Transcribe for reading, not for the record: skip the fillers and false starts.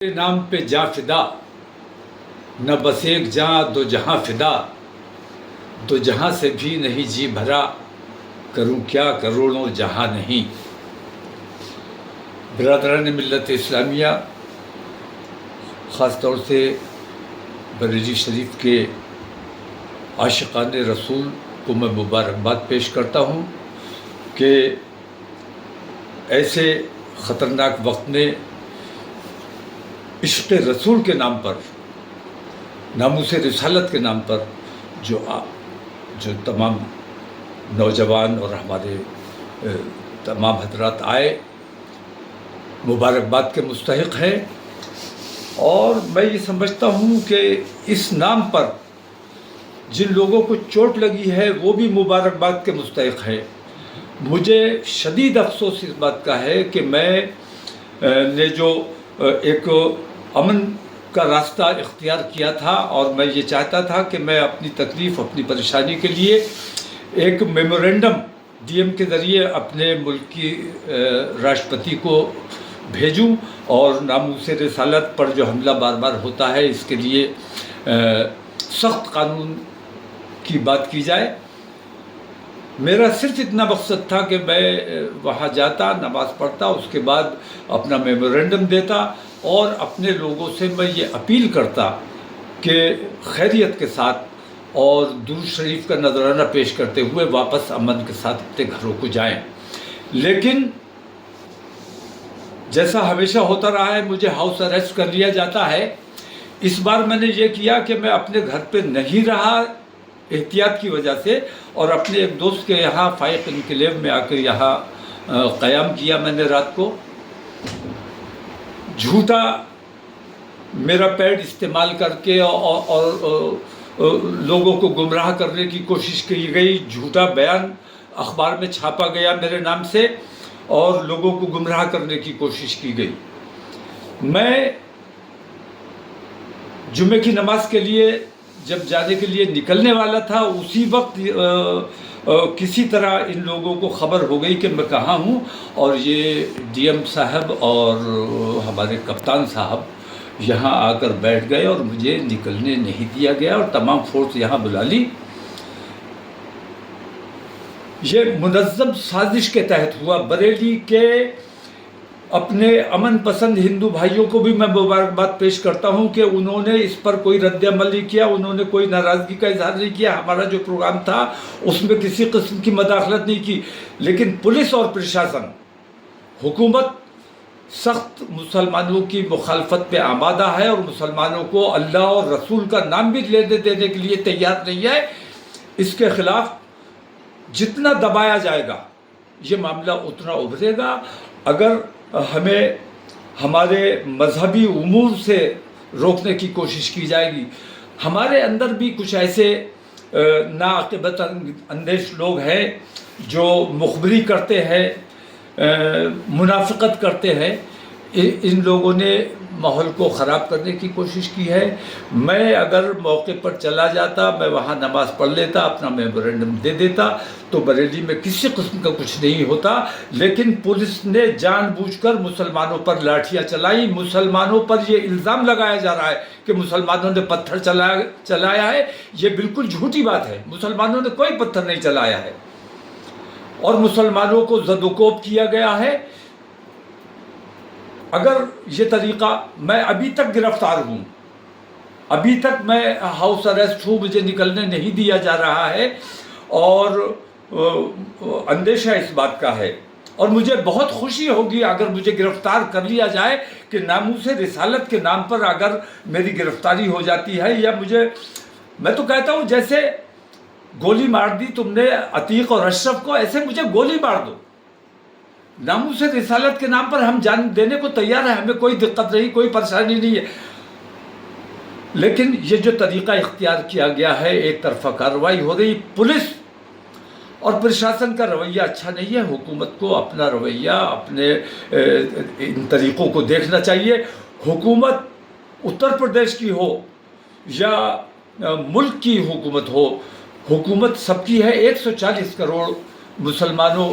کے نام پہ جاں فدا، نہ بس ایک جاں دو جہاں فدا، دو جہاں سے بھی نہیں جی بھرا، کروں کیا کروڑوں جہاں نہیں۔ برادران ملت اسلامیہ، خاص طور سے بریلی شریف کے عاشقان رسول کو میں مبارکباد پیش کرتا ہوں کہ ایسے خطرناک وقت میں عشق رسول کے نام پر، ناموس رسالت کے نام پر جو تمام نوجوان اور ہمارے تمام حضرات آئے، مبارکباد کے مستحق ہیں۔ اور میں یہ سمجھتا ہوں کہ اس نام پر جن لوگوں کو چوٹ لگی ہے وہ بھی مبارکباد کے مستحق ہیں۔ مجھے شدید افسوس اس بات کا ہے کہ میں نے جو ایک امن کا راستہ اختیار کیا تھا، اور میں یہ چاہتا تھا کہ میں اپنی تکلیف، اپنی پریشانی کے لیے ایک میمورنڈم ڈی ایم کے ذریعے اپنے ملک کی راشٹرپتی کو بھیجوں اور ناموس رسالت پر جو حملہ بار بار ہوتا ہے اس کے لیے سخت قانون کی بات کی جائے۔ میرا صرف اتنا مقصد تھا کہ میں وہاں جاتا، نماز پڑھتا، اس کے بعد اپنا میمورنڈم دیتا اور اپنے لوگوں سے میں یہ اپیل کرتا کہ خیریت کے ساتھ اور درود شریف کا نذرانہ پیش کرتے ہوئے واپس امن کے ساتھ اپنے گھروں کو جائیں۔ لیکن جیسا ہمیشہ ہوتا رہا ہے، مجھے ہاؤس اریسٹ کر لیا جاتا ہے۔ اس بار میں نے یہ کیا کہ میں اپنے گھر پہ نہیں رہا احتیاط کی وجہ سے، اور اپنے ایک دوست کے یہاں فائق انکلیو میں آ کر یہاں قیام کیا میں نے رات کو۔ جھوٹا میرا پیڈ استعمال کر کے اور لوگوں کو گمراہ کرنے کی کوشش کی گئی، جھوٹا بیان اخبار میں چھاپا گیا میرے نام سے اور لوگوں کو گمراہ کرنے کی کوشش کی گئی۔ میں جمعے کی نماز کے لیے جب جانے کے لیے نکلنے والا تھا، اسی وقت کسی طرح ان لوگوں کو خبر ہو گئی کہ میں کہاں ہوں، اور یہ ڈی ایم صاحب اور ہمارے کپتان صاحب یہاں آ کر بیٹھ گئے اور مجھے نکلنے نہیں دیا گیا، اور تمام فورس یہاں بلا لی۔ یہ منظم سازش کے تحت ہوا۔ بریلی کے اپنے امن پسند ہندو بھائیوں کو بھی میں مبارکباد پیش کرتا ہوں کہ انہوں نے اس پر کوئی رد عمل نہیں کیا، انہوں نے کوئی ناراضگی کا اظہار نہیں کیا۔ ہمارا جو پروگرام تھا اس میں کسی قسم کی مداخلت نہیں کی، لیکن پولیس اور پرشاسن، حکومت سخت مسلمانوں کی مخالفت پہ آمادہ ہے اور مسلمانوں کو اللہ اور رسول کا نام بھی لینے دینے کے لیے تیار نہیں ہے۔ اس کے خلاف جتنا دبایا جائے گا یہ معاملہ اتنا ابھرے گا۔ اگر ہمیں ہمارے مذہبی امور سے روکنے کی کوشش کی جائے گی، ہمارے اندر بھی کچھ ایسے ناعاقبت اندیش لوگ ہیں جو مخبری کرتے ہیں، منافقت کرتے ہیں، ان لوگوں نے ماحول کو خراب کرنے کی کوشش کی ہے۔ میں اگر موقع پر چلا جاتا، میں وہاں نماز پڑھ لیتا، اپنا میمورنڈم دے دیتا تو بریلی میں کسی قسم کا کچھ نہیں ہوتا۔ لیکن پولیس نے جان بوجھ کر مسلمانوں پر لاٹھیاں چلائی۔ مسلمانوں پر یہ الزام لگایا جا رہا ہے کہ مسلمانوں نے پتھر چلایا ہے۔ یہ بالکل جھوٹی بات ہے، مسلمانوں نے کوئی پتھر نہیں چلایا ہے، اور مسلمانوں کو زد و کوب کیا گیا ہے۔ اگر یہ طریقہ، میں ابھی تک گرفتار ہوں، ابھی تک میں ہاؤس اریسٹ ہوں، مجھے نکلنے نہیں دیا جا رہا ہے، اور اندیشہ اس بات کا ہے، اور مجھے بہت خوشی ہوگی اگر مجھے گرفتار کر لیا جائے کہ ناموس رسالت کے نام پر اگر میری گرفتاری ہو جاتی ہے، یا میں تو کہتا ہوں جیسے گولی مار دی تم نے عتیق اور اشرف کو، ایسے مجھے گولی مار دو۔ ناموس رسالت کے نام پر ہم جان دینے کو تیار ہیں، ہمیں کوئی دقت نہیں، کوئی پریشانی نہیں ہے۔ لیکن یہ جو طریقہ اختیار کیا گیا ہے، ایک طرفہ کارروائی ہو رہی، پولیس اور پرشاسن کا رویہ اچھا نہیں ہے۔ حکومت کو اپنا رویہ، اپنے ان طریقوں کو دیکھنا چاہیے۔ حکومت اتر پردیش کی ہو یا ملک کی حکومت ہو، حکومت سب کی ہے۔ 140 کروڑ مسلمانوں